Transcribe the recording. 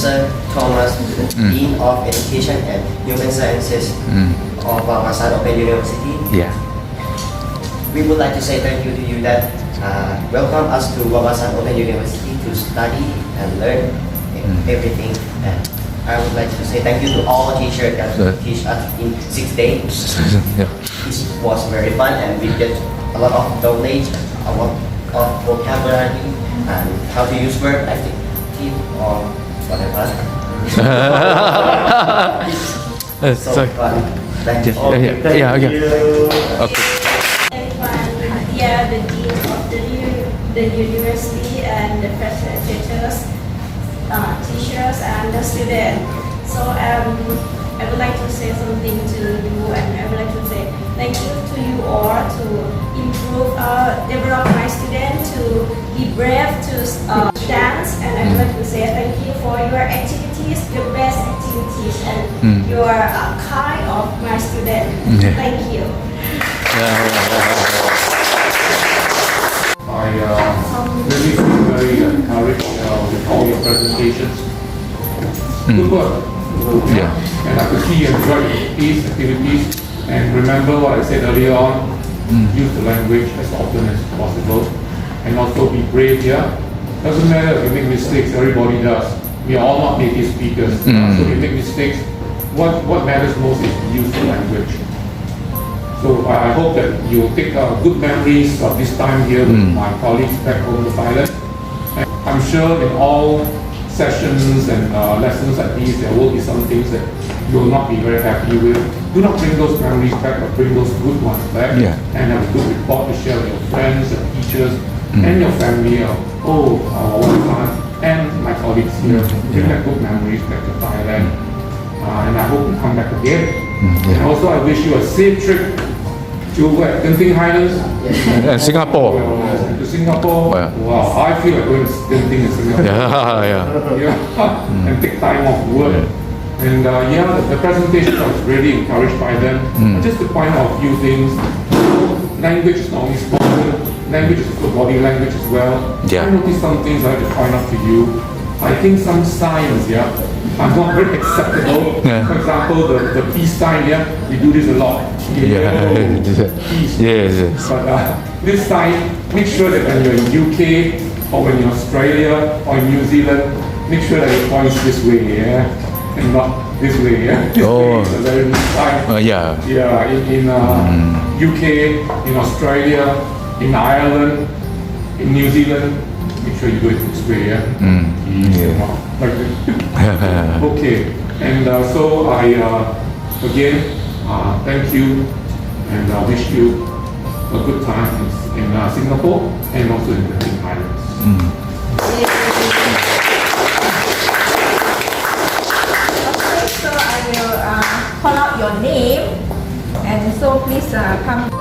Professor Thomas, Dean of Education and Human Sciences of Wawasan Open University. Yeah. We would like to say thank you to you that welcome us to Wawasan Open University to study and learn everything. And I would like to say thank you to all teachers that teach us in 6 days. Yeah. It was very fun and we get a lot of knowledge, a lot of vocabulary and how to use verb adjective or whatever. So fun. Thank you. Yeah, okay. Okay. Everyone here, the dean of the university and the facilitators, teachers and the students. So I would like to say something to you, and I would like to say thank you to you all to improve, develop my students to be brave to dance, and I would like to say thank you for your activities, your best activities, and your kind of my student. Thank you. I really feel very encouraged with all your presentations. Good work. Yeah. And I could see you enjoyed these activities. And remember what I said earlier on, use the language as often as possible. And also be brave here. Doesn't matter if you make mistakes, everybody does. We are all not native speakers. So if you make mistakes, what matters most is to use the language. So I hope that you'll take good memories of this time here with my colleagues back home to Thailand. And I'm sure in all sessions and lessons like these, there will be some things that you will not be very happy with. Do not bring those memories back, but bring those good ones back. And have a good report to share with your friends and teachers and your family. One time, and my colleagues here. Bring back good memories back to Thailand. And I hope you come back again. And also I wish you a safe trip to where? Genting Highlands? And Singapore. To Singapore? Wow, I feel like going to Genting in Singapore. And take time off work. And the presentation I was really encouraged by them. Just to point out a few things. Language is not only spoken, language is also body language as well. I noticed some things I like to point out to you. I think some signs, are not very acceptable. For example, the peace sign, we do this a lot. Peace. Yes. But this sign, make sure that when you're in UK or when you're in Australia or in New Zealand, make sure that it points this way, and not this way, This way is a very good sign. In UK, in Australia, in Ireland, in New Zealand, make sure you do it this way, Like this. Okay, and so I again thank you and wish you a good time in Singapore and also in the Highlands. Okay, so I will call out your name, and so please come.